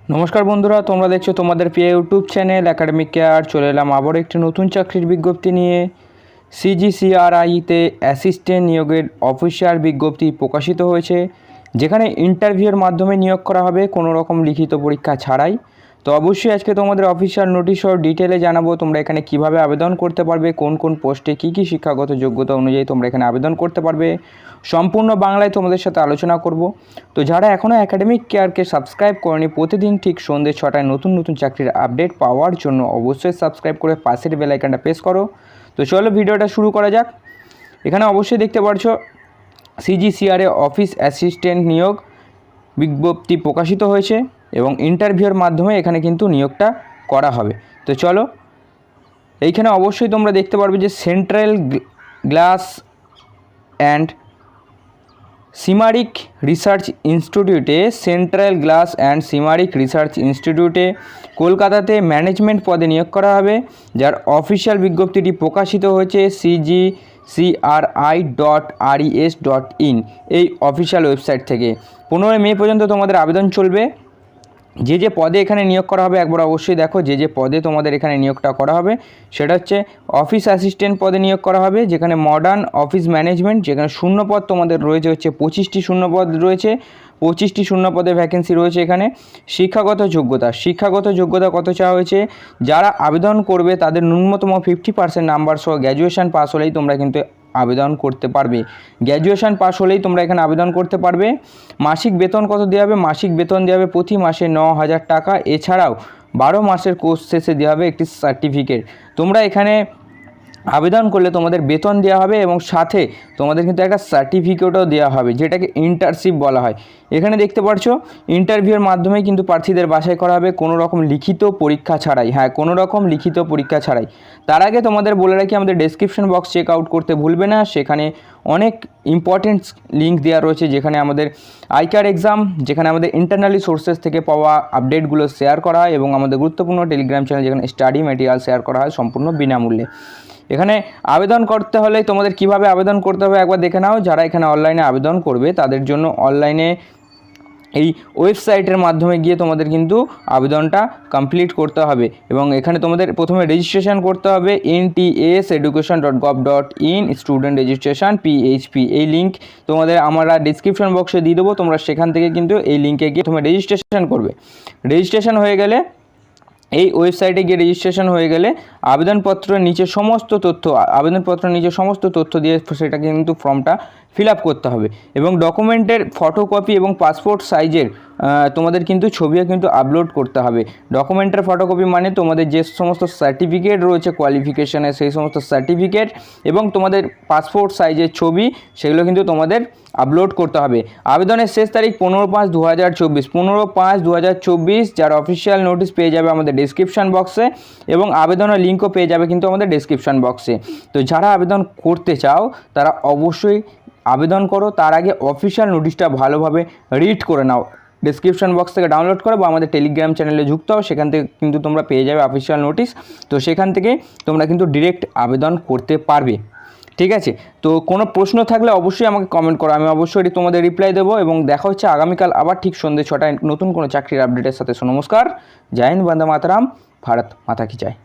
নমস্কার বন্ধুরা, তোমরা দেখছো তোমাদের প্রিয় ইউটিউব চ্যানেল একাডেমিক কেয়ার। চলে এলাম আবার একটি নতুন চাকরির বিজ্ঞপ্তি নিয়ে। সিজিসিআরআইতে অ্যাসিস্ট্যান্ট নিয়োগের অফিসিয়াল বিজ্ঞপ্তি প্রকাশিত হয়েছে, যেখানে ইন্টারভিউয়ের মাধ্যমে নিয়োগ করা হবে, কোনো রকম লিখিত পরীক্ষা ছাড়াই। তো অবশ্যই আজকে তোমাদের অফিসিয়াল নোটিশ ও ডিটেলে জানাবো তোমরা এখানে কিভাবে আবেদন করতে পারবে, কোন কোন পোস্টে কী কী শিক্ষাগত যোগ্যতা অনুযায়ী তোমরা এখানে আবেদন করতে পারবে। সম্পূর্ণ বাংলায় তোমাদের সাথে আলোচনা করব। তো যারা এখনও একাডেমিক কেয়ারকে সাবস্ক্রাইব করেনি, প্রতিদিন ঠিক সন্ধ্যে 6টায় নতুন নতুন চাকরির আপডেট পাওয়ার জন্য অবশ্যই সাবস্ক্রাইব করে পাশের বেল আইকনটা প্রেস করো। তো চলো ভিডিওটা শুরু করা যাক। এখানে অবশ্যই দেখতে পাচ্ছ সিজিসিআরএ অফিস অ্যাসিস্ট্যান্ট নিয়োগ বিজ্ঞপ্তি প্রকাশিত হয়েছে এবং ইন্টারভিউয়ের মাধ্যমে এখানে কিন্তু নিয়োগটা করা হবে। তো চলো, এইখানে অবশ্যই তোমরা দেখতে পারবে যে সেন্ট্রাল গ্লাস অ্যান্ড সিমারিক রিসার্চ ইনস্টিটিউটে কলকাতাতে ম্যানেজমেন্ট পদে নিয়োগ করা হবে, যার অফিসিয়াল বিজ্ঞপ্তিটি প্রকাশিত হয়েছে cgcri.res.in এই অফিসিয়াল ওয়েবসাইট থেকে। 15 মে পর্যন্ত তোমাদের আবেদন চলবে। যে পদে এখানে নিয়োগ করা হবে একবার অবশ্যই দেখো, যে পদে তোমাদের এখানে নিয়োগটা করা হবে সেটা হচ্ছে অফিস অ্যাসিস্ট্যান্ট পদে নিয়োগ করা হবে, যেখানে মডার্ন অফিস ম্যানেজমেন্ট, যেখানে শূন্যপদ তোমাদের রয়েছে হচ্ছে 25টি শূন্যপদ রয়েছে, 25টি শূন্যপদে ভ্যাকেন্সি রয়েছে। এখানে শিক্ষাগত যোগ্যতা কত চাওয়া হয়েছে, যারা আবেদন করবে তাদের ন্যূনতম 50% নাম্বার সহ গ্র্যাজুয়েশন পাস হলেই তোমরা কিন্তু আবেদন করতে পারবে। গ্র্যাজুয়েশন পাস হলেই তোমরা এখানে আবেদন করতে পারবে। মাসিক বেতন কত দেওয়া হবে? মাসিক বেতন দেওয়া হবে প্রতি মাসে 9,000 টাকা। এছাড়াও 12 মাসের কোর্স শেষে দেওয়া হবে একটি সার্টিফিকেট। তোমরা এখানে আবেদন করলে তোমাদের বেতন দেওয়া হবে এবং সাথে তোমাদের কিন্তু একটা সার্টিফিকেটও দেওয়া হবে, যেটাকে ইন্টার্নশিপ বলা হয়। এখানে দেখতে পাচ্ছ ইন্টারভিউয়ের মাধ্যমেই কিন্তু প্রার্থীদের বাছাই করা হবে, কোনো রকম লিখিত পরীক্ষা ছাড়াই। হ্যাঁ, কোনো রকম লিখিত পরীক্ষা ছাড়াই। তার আগে তোমাদের বলে রাখি, আমাদের ডেসক্রিপশন বক্স চেক আউট করতে ভুলবে না। সেখানে অনেক ইম্পর্টেন্ট লিঙ্ক দেওয়া রয়েছে, যেখানে আমাদের আইকার এক্সাম, যেখানে আমাদের ইন্টারনালি সোর্সেস থেকে পাওয়া আপডেটগুলো শেয়ার করা হয় এবং আমাদের গুরুত্বপূর্ণ টেলিগ্রাম চ্যানেল, যেখানে স্টাডি ম্যাটেরিয়াল শেয়ার করা হয় সম্পূর্ণ বিনামূল্যে। এখানে আবেদন করতে হলে তোমাদের কিভাবে আবেদন করতে হবে একবার দেখে নাও। যারা এখানে অনলাইনে আবেদন করবে তাদের জন্য অনলাইনে এই ওয়েবসাইটের মাধ্যমে গিয়ে তোমাদের কিন্তু আবেদনটা কমপ্লিট করতে হবে এবং এখানে তোমাদের প্রথমে রেজিস্ট্রেশন করতে হবে ntseducation.gov.in স্টুডেন্ট রেজিস্ট্রেশন PHP। এই লিঙ্ক তোমাদের আমরা ডিসক্রিপশন বক্সে দিয়ে দেবো, তোমরা সেখান থেকে কিন্তু এই লিঙ্কে গিয়ে প্রথমে রেজিস্ট্রেশন করবে। রেজিস্ট্রেশন হয়ে গেলে, এই ওয়েবসাইটে গিয়ে রেজিস্ট্রেশন হয়ে গেলে আবেদনপত্রের নিচে সমস্ত তথ্য দিয়ে সেটা কিন্তু ফর্মটা ফিল আপ করতে হবে এবং ডকুমেন্টের ফটোকপি এবং পাসপোর্ট সাইজের তোমাদের কিন্তু ছবিও কিন্তু আপলোড করতে হবে। ডকুমেন্টের ফটোকপি মানে তোমাদের যে সমস্ত সার্টিফিকেট রয়েছে কোয়ালিফিকেশানের, সেই সমস্ত সার্টিফিকেট এবং তোমাদের পাসপোর্ট সাইজের ছবি, সেগুলো কিন্তু তোমাদের আপলোড করতে হবে। আবেদনের শেষ তারিখ 15/5/2024, 15/5/2024, যার অফিসিয়াল নোটিশ পেয়ে যাবে আমাদের ডেসক্রিপশন বক্সে এবং আবেদনের লিঙ্কও পেয়ে যাবে কিন্তু আমাদের ডেসক্রিপশন বক্সে। তো যারা আবেদন করতে চাও তারা অবশ্যই আবেদন করো। তার আগে অফিসিয়াল নোটিশটা ভালোভাবে রিড করে নাও, ডেসক্রিপশন বক্স থেকে ডাউনলোড করো বা আমাদের টেলিগ্রাম চ্যানেলে যুক্ত হও, সেখান থেকে কিন্তু তোমরা পেয়ে যাবে অফিসিয়াল নোটিশ। তো সেখান থেকে তোমরা কিন্তু ডিরেক্ট আবেদন করতে পারবে। ঠিক আছে, তো কোনো প্রশ্ন থাকলে অবশ্যই আমাকে কমেন্ট করো, আমি অবশ্যই তোমাদের রিপ্লাই দেবো এবং দেখা হচ্ছে আগামীকাল আবার ঠিক সন্ধ্যে 6টায় নতুন কোনো চাকরির আপডেটের সাথে। নমস্কার, জয় হিন্দ, বন্দে মাতরম, ভারত মাতা কি জয়।